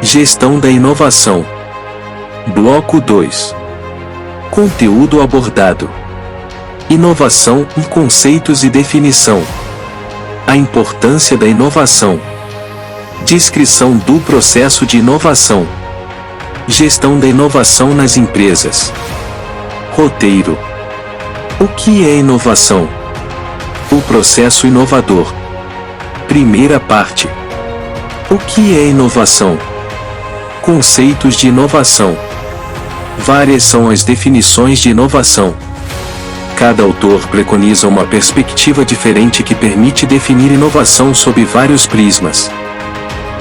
Gestão da inovação. Bloco 2. Conteúdo abordado. Inovação em conceitos e definição. A importância da inovação. Descrição do processo de inovação. Gestão da inovação nas empresas. Roteiro. O que é inovação? O processo inovador. Primeira parte. O que é inovação? Conceitos de inovação. Várias são as definições de inovação. Cada autor preconiza uma perspectiva diferente que permite definir inovação sob vários prismas.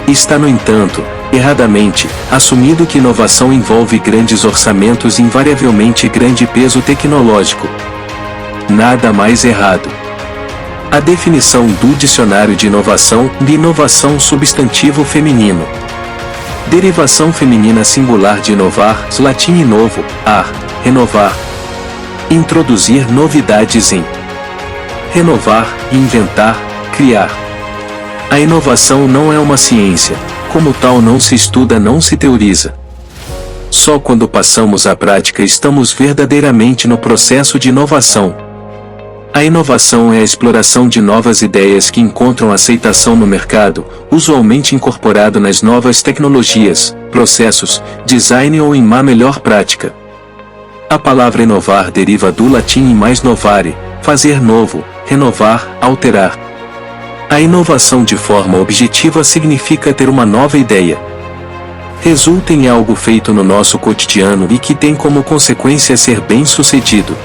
Está, no entanto, erradamente, assumido que inovação envolve grandes orçamentos e invariavelmente grande peso tecnológico. Nada mais errado. A definição do dicionário de inovação substantivo feminino. Derivação feminina singular de inovar, latim inovo, ar, renovar. Introduzir novidades em. Renovar, inventar, criar. A inovação não é uma ciência, como tal não se estuda, não se teoriza. Só quando passamos à prática estamos verdadeiramente no processo de inovação. A inovação é a exploração de novas ideias que encontram aceitação no mercado, usualmente incorporado nas novas tecnologias, processos, design ou em uma melhor prática. A palavra inovar deriva do latim mais novare, fazer novo, renovar, alterar. A inovação de forma objetiva significa ter uma nova ideia. Resulta em algo feito no nosso cotidiano e que tem como consequência ser bem-sucedido.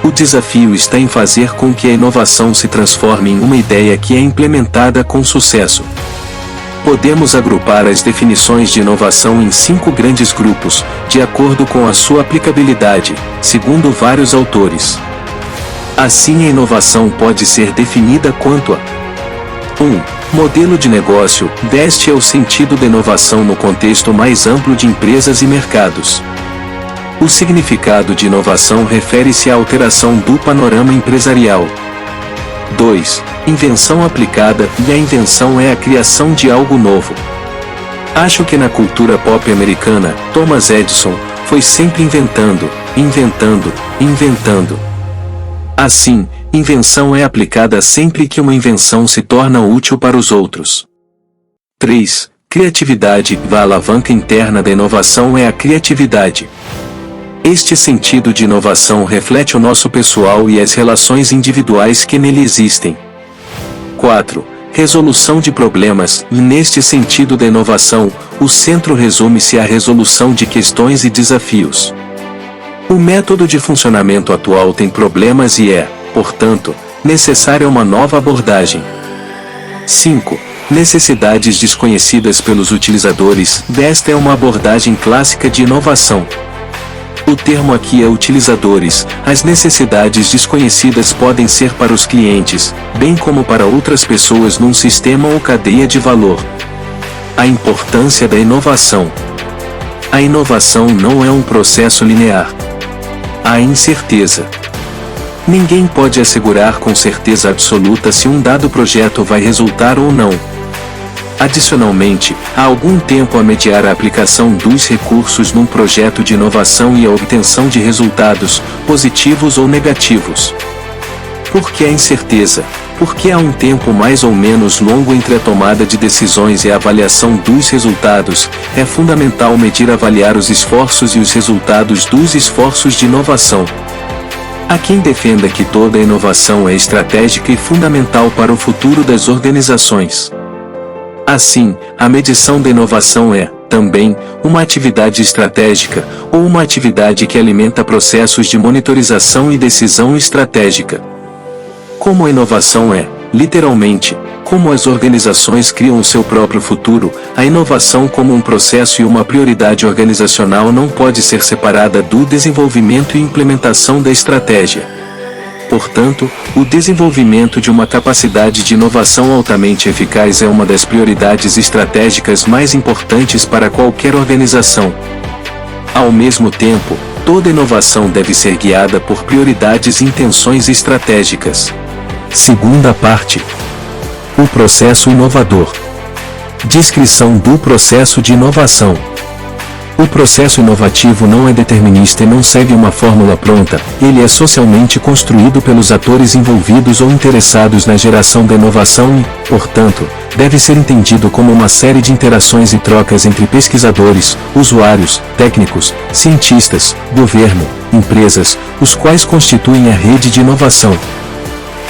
O desafio está em fazer com que a inovação se transforme em uma ideia que é implementada com sucesso. Podemos agrupar as definições de inovação em 5 grandes grupos, de acordo com a sua aplicabilidade, segundo vários autores. Assim, a inovação pode ser definida quanto a 1. Modelo de negócio. Este é o sentido da inovação no contexto mais amplo de empresas e mercados. O significado de inovação refere-se à alteração do panorama empresarial. 2. Invenção aplicada, e a invenção é a criação de algo novo. Acho que na cultura pop americana, Thomas Edison foi sempre inventando, inventando. Assim, invenção é aplicada sempre que uma invenção se torna útil para os outros. 3. Criatividade. A alavanca interna da inovação é a criatividade. Este sentido de inovação reflete o nosso pessoal e as relações individuais que nele existem. 4. Resolução de problemas. Neste sentido da inovação, o centro resume-se à resolução de questões e desafios. O método de funcionamento atual tem problemas e é, portanto, necessária uma nova abordagem. 5. Necessidades desconhecidas pelos utilizadores. Esta é uma abordagem clássica de inovação. O termo aqui é utilizadores. As necessidades desconhecidas podem ser para os clientes, bem como para outras pessoas num sistema ou cadeia de valor. A importância da inovação. A inovação não é um processo linear. Há incerteza. Ninguém pode assegurar com certeza absoluta se um dado projeto vai resultar ou não. Adicionalmente, há algum tempo a mediar a aplicação dos recursos num projeto de inovação e a obtenção de resultados, positivos ou negativos. Por que a incerteza? Porque há um tempo mais ou menos longo entre a tomada de decisões e a avaliação dos resultados. É fundamental medir e avaliar os esforços e os resultados dos esforços de inovação. Há quem defenda que toda inovação é estratégica e fundamental para o futuro das organizações. Assim, a medição da inovação é, também, uma atividade estratégica, ou uma atividade que alimenta processos de monitorização e decisão estratégica. Como a inovação é, literalmente, como as organizações criam o seu próprio futuro, a inovação como um processo e uma prioridade organizacional não pode ser separada do desenvolvimento e implementação da estratégia. Portanto, o desenvolvimento de uma capacidade de inovação altamente eficaz é uma das prioridades estratégicas mais importantes para qualquer organização. Ao mesmo tempo, toda inovação deve ser guiada por prioridades e intenções estratégicas. Segunda parte. O processo inovador. Descrição do processo de inovação. O processo inovativo não é determinista e não segue uma fórmula pronta, ele é socialmente construído pelos atores envolvidos ou interessados na geração da inovação e, portanto, deve ser entendido como uma série de interações e trocas entre pesquisadores, usuários, técnicos, cientistas, governo, empresas, os quais constituem a rede de inovação.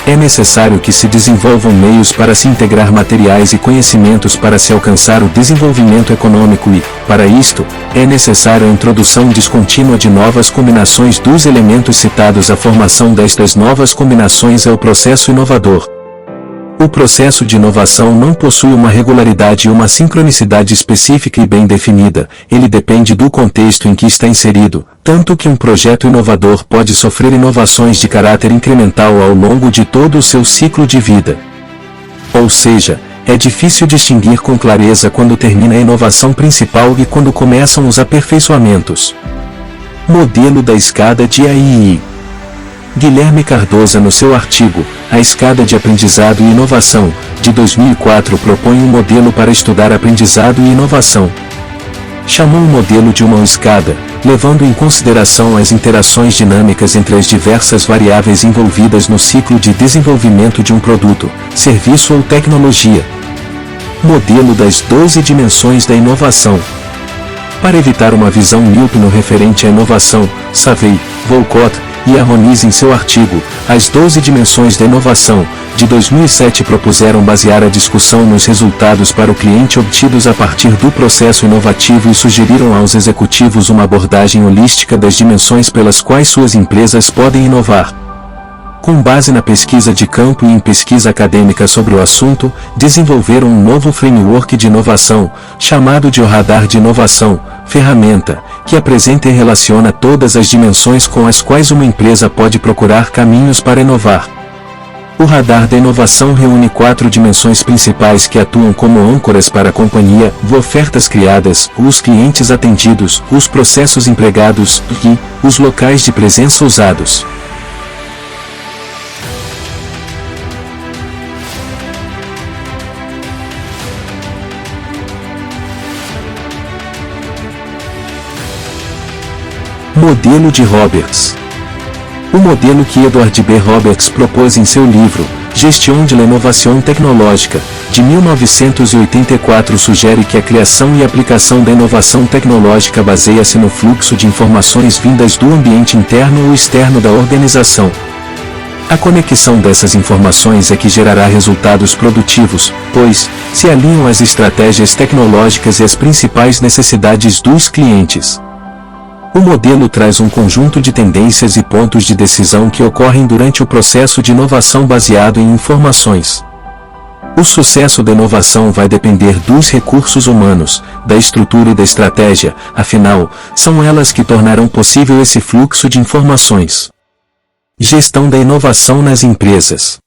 É necessário que se desenvolvam meios para se integrar materiais e conhecimentos para se alcançar o desenvolvimento econômico e, para isto, é necessária a introdução descontínua de novas combinações dos elementos citados. A formação destas novas combinações é o processo inovador. O processo de inovação não possui uma regularidade e uma sincronicidade específica e bem definida, ele depende do contexto em que está inserido, tanto que um projeto inovador pode sofrer inovações de caráter incremental ao longo de todo o seu ciclo de vida. Ou seja, é difícil distinguir com clareza quando termina a inovação principal e quando começam os aperfeiçoamentos. Modelo da escada de AI. Guilherme Cardoso, no seu artigo A Escada de Aprendizado e Inovação, de 2004, propõe um modelo para estudar aprendizado e inovação. Chamou o modelo de uma escada, levando em consideração as interações dinâmicas entre as diversas variáveis envolvidas no ciclo de desenvolvimento de um produto, serviço ou tecnologia. Modelo das 12 dimensões da inovação. Para evitar uma visão míope no referente à inovação, Savey, Volcott e Arroniz, em seu artigo As 12 Dimensões da Inovação, de 2007, propuseram basear a discussão nos resultados para o cliente obtidos a partir do processo inovativo e sugeriram aos executivos uma abordagem holística das dimensões pelas quais suas empresas podem inovar. Com base na pesquisa de campo e em pesquisa acadêmica sobre o assunto, desenvolveram um novo framework de inovação, chamado de o Radar de Inovação, ferramenta, que apresenta e relaciona todas as dimensões com as quais uma empresa pode procurar caminhos para inovar. O Radar da Inovação reúne 4 dimensões principais que atuam como âncoras para a companhia: as ofertas criadas, os clientes atendidos, os processos empregados e os locais de presença usados. Modelo de Roberts. O modelo que Edward B. Roberts propôs em seu livro, Gestion de l'Innovation Tecnológica, de 1984, sugere que a criação e aplicação da inovação tecnológica baseia-se no fluxo de informações vindas do ambiente interno ou externo da organização. A conexão dessas informações é que gerará resultados produtivos, pois se alinham às estratégias tecnológicas e às principais necessidades dos clientes. O modelo traz um conjunto de tendências e pontos de decisão que ocorrem durante o processo de inovação baseado em informações. O sucesso da inovação vai depender dos recursos humanos, da estrutura e da estratégia, afinal, são elas que tornarão possível esse fluxo de informações. Gestão da inovação nas empresas.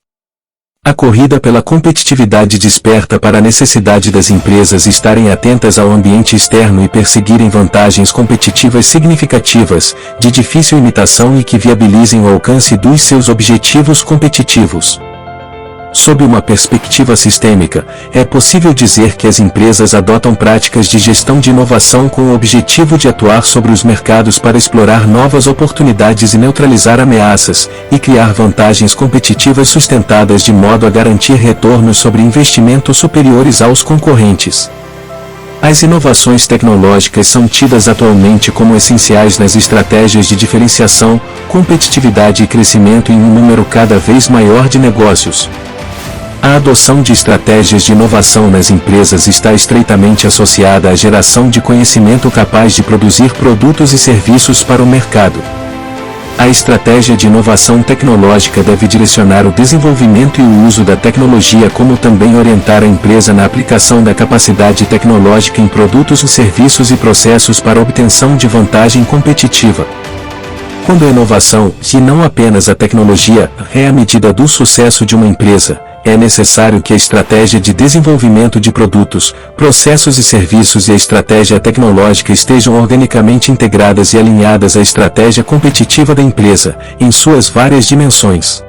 A corrida pela competitividade desperta para a necessidade das empresas estarem atentas ao ambiente externo e perseguirem vantagens competitivas significativas, de difícil imitação e que viabilizem o alcance dos seus objetivos competitivos. Sob uma perspectiva sistêmica, é possível dizer que as empresas adotam práticas de gestão de inovação com o objetivo de atuar sobre os mercados para explorar novas oportunidades e neutralizar ameaças, e criar vantagens competitivas sustentadas de modo a garantir retornos sobre investimentos superiores aos concorrentes. As inovações tecnológicas são tidas atualmente como essenciais nas estratégias de diferenciação, competitividade e crescimento em um número cada vez maior de negócios. A adoção de estratégias de inovação nas empresas está estreitamente associada à geração de conhecimento capaz de produzir produtos e serviços para o mercado. A estratégia de inovação tecnológica deve direcionar o desenvolvimento e o uso da tecnologia, como também orientar a empresa na aplicação da capacidade tecnológica em produtos, serviços e processos para obtenção de vantagem competitiva. Quando a inovação, e não apenas a tecnologia, é a medida do sucesso de uma empresa, é necessário que a estratégia de desenvolvimento de produtos, processos e serviços e a estratégia tecnológica estejam organicamente integradas e alinhadas à estratégia competitiva da empresa, em suas várias dimensões.